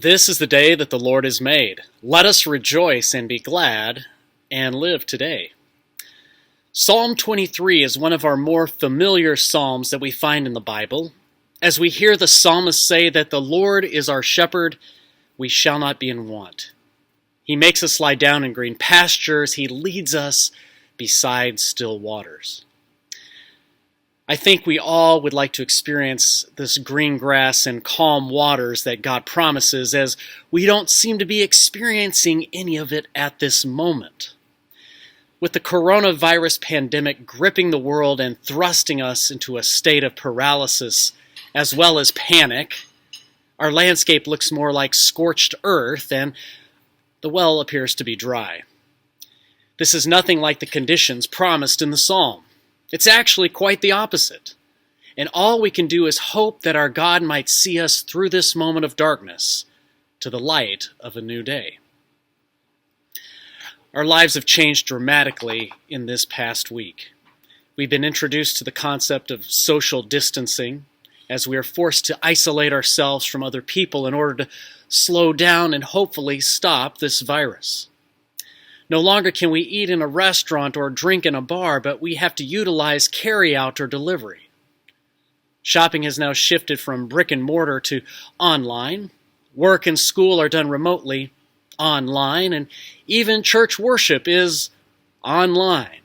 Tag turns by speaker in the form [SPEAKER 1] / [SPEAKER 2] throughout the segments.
[SPEAKER 1] This is the day that the Lord has made. Let us rejoice and be glad and live today. Psalm 23 is one of our more familiar psalms that we find in the Bible. As we hear the psalmist say that the Lord is our shepherd, we shall not be in want. He makes us lie down in green pastures. He leads us beside still waters. I think we all would like to experience this green grass and calm waters that God promises, as we don't seem to be experiencing any of it at this moment. With the coronavirus pandemic gripping the world and thrusting us into a state of paralysis as well as panic, our landscape looks more like scorched earth and the well appears to be dry. This is nothing like the conditions promised in the psalm. It's actually quite the opposite. And all we can do is hope that our God might see us through this moment of darkness to the light of a new day. Our lives have changed dramatically in this past week. We've been introduced to the concept of social distancing, as we are forced to isolate ourselves from other people in order to slow down and hopefully stop this virus. No longer can we eat in a restaurant or drink in a bar, but we have to utilize carry-out or delivery. Shopping has now shifted from brick and mortar to online. Work and school are done remotely, online, and even church worship is online.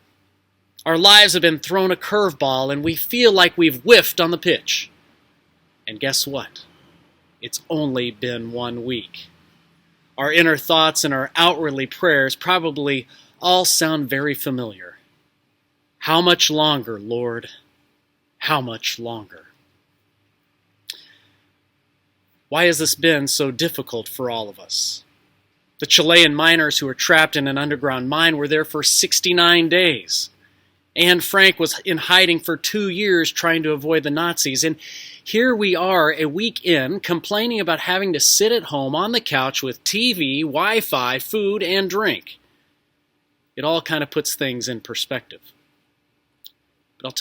[SPEAKER 1] Our lives have been thrown a curveball, and we feel like we've whiffed on the pitch. And guess what? It's only been 1 week. Our inner thoughts and our outwardly prayers probably all sound very familiar. How much longer, Lord? How much longer? Why has this been so difficult for all of us? The Chilean miners who were trapped in an underground mine were there for 69 days. Anne Frank was in hiding for 2 years trying to avoid the Nazis. And here we are a week in complaining about having to sit at home on the couch with TV, Wi-Fi, food, and drink. It all kind of puts things in perspective. But I'll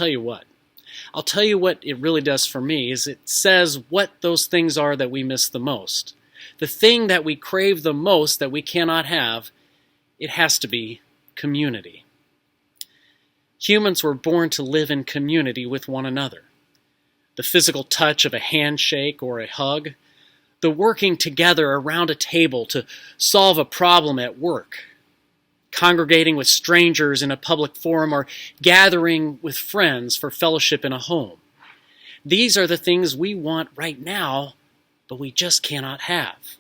[SPEAKER 1] tell you what it really does for me is it says what those things are that we miss the most. The thing that we crave the most that we cannot have, it has to be community. Humans were born to live in community with one another. The physical touch of a handshake or a hug, the working together around a table to solve a problem at work, congregating with strangers in a public forum, or gathering with friends for fellowship in a home. These are the things we want right now, but we just cannot have.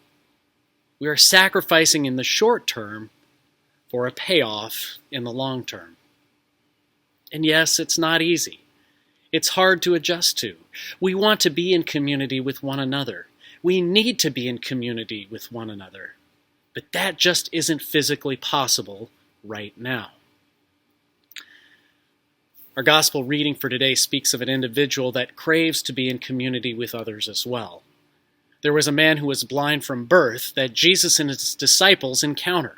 [SPEAKER 1] We are sacrificing in the short term for a payoff in the long term. And yes, it's not easy. It's hard to adjust to. We want to be in community with one another. We need to be in community with one another. But that just isn't physically possible right now. Our gospel reading for today speaks of an individual that craves to be in community with others as well. There was a man who was blind from birth that Jesus and his disciples encounter.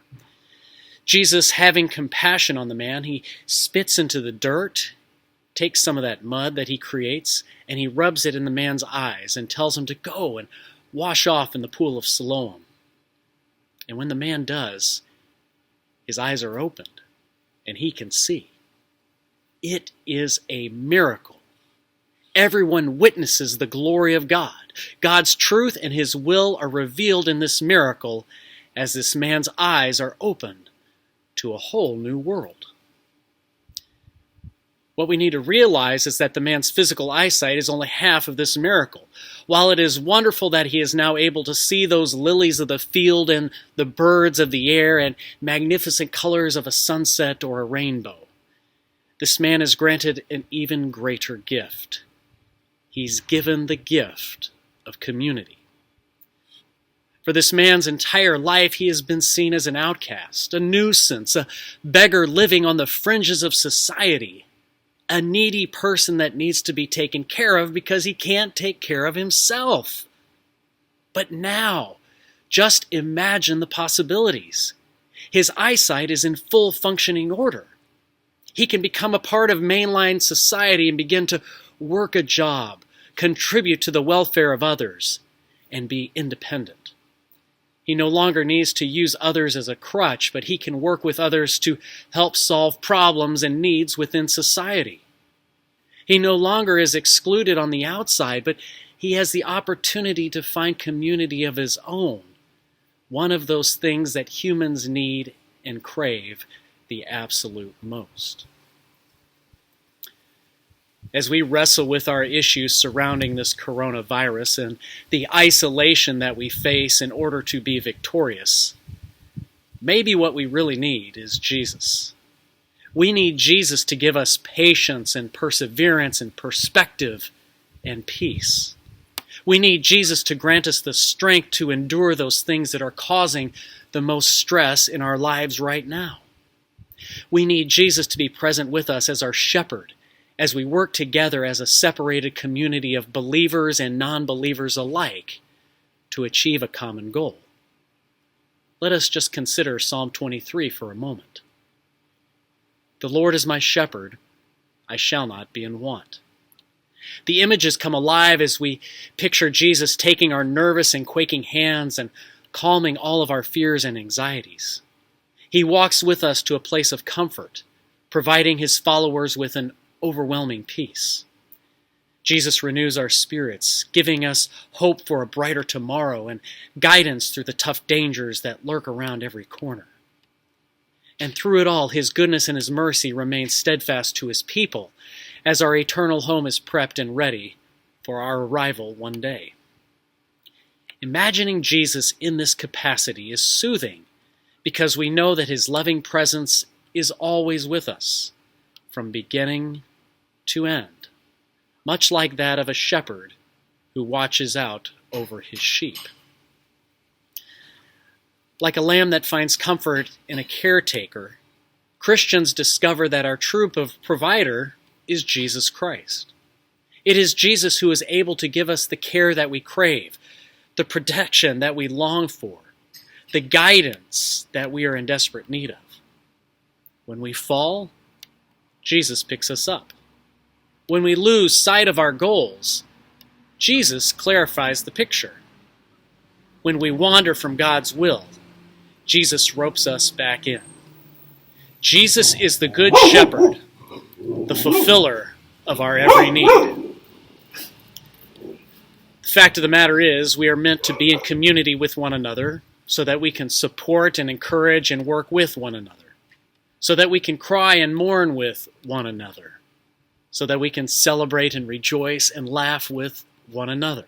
[SPEAKER 1] Jesus, having compassion on the man, he spits into the dirt, takes some of that mud that he creates, and he rubs it in the man's eyes and tells him to go and wash off in the pool of Siloam. And when the man does, his eyes are opened and he can see. It is a miracle. Everyone witnesses the glory of God. God's truth and his will are revealed in this miracle as this man's eyes are opened to a whole new world. What we need to realize is that the man's physical eyesight is only half of this miracle. While it is wonderful that he is now able to see those lilies of the field and the birds of the air and magnificent colors of a sunset or a rainbow, this man is granted an even greater gift. He's given the gift of community. For this man's entire life, he has been seen as an outcast, a nuisance, a beggar living on the fringes of society, a needy person that needs to be taken care of because he can't take care of himself. But now, just imagine the possibilities. His eyesight is in full functioning order. He can become a part of mainline society and begin to work a job, contribute to the welfare of others, and be independent. He no longer needs to use others as a crutch, but he can work with others to help solve problems and needs within society. He no longer is excluded on the outside, but he has the opportunity to find community of his own, one of those things that humans need and crave the absolute most. As we wrestle with our issues surrounding this coronavirus and the isolation that we face in order to be victorious, maybe what we really need is Jesus. We need Jesus to give us patience and perseverance and perspective and peace. We need Jesus to grant us the strength to endure those things that are causing the most stress in our lives right now. We need Jesus to be present with us as our shepherd, as we work together as a separated community of believers and non-believers alike to achieve a common goal. Let us just consider Psalm 23 for a moment. The Lord is my shepherd, I shall not be in want. The images come alive as we picture Jesus taking our nervous and quaking hands and calming all of our fears and anxieties. He walks with us to a place of comfort, providing his followers with an overwhelming peace. Jesus renews our spirits, giving us hope for a brighter tomorrow and guidance through the tough dangers that lurk around every corner. And through it all, his goodness and his mercy remain steadfast to his people as our eternal home is prepped and ready for our arrival one day. Imagining Jesus in this capacity is soothing because we know that his loving presence is always with us, from beginning to end, much like that of a shepherd who watches out over his sheep. Like a lamb that finds comfort in a caretaker, Christians discover that our true provider is Jesus Christ. It is Jesus who is able to give us the care that we crave, the protection that we long for, the guidance that we are in desperate need of. When we fall, Jesus picks us up. When we lose sight of our goals, Jesus clarifies the picture. When we wander from God's will, Jesus ropes us back in. Jesus is the good shepherd, the fulfiller of our every need. The fact of the matter is, we are meant to be in community with one another so that we can support and encourage and work with one another, so that we can cry and mourn with one another, so that we can celebrate and rejoice and laugh with one another.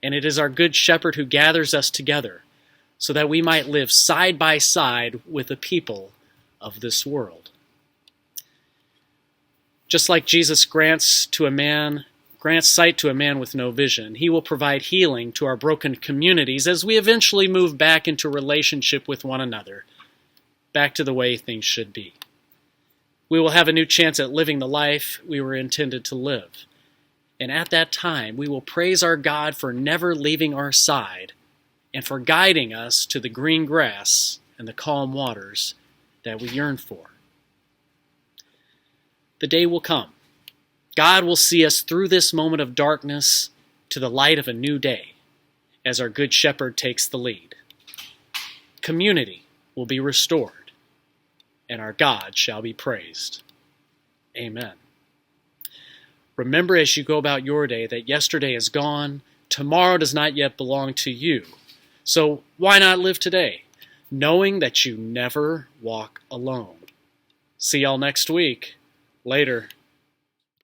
[SPEAKER 1] And it is our good shepherd who gathers us together so that we might live side by side with the people of this world. Just like Jesus grants sight to a man with no vision, he will provide healing to our broken communities as we eventually move back into relationship with one another, back to the way things should be. We will have a new chance at living the life we were intended to live. And at that time, we will praise our God for never leaving our side and for guiding us to the green grass and the calm waters that we yearn for. The day will come. God will see us through this moment of darkness to the light of a new day as our good shepherd takes the lead. Community will be restored, and our God shall be praised. Amen. Remember as you go about your day that yesterday is gone, tomorrow does not yet belong to you. So why not live today, knowing that you never walk alone? See y'all next week. Later.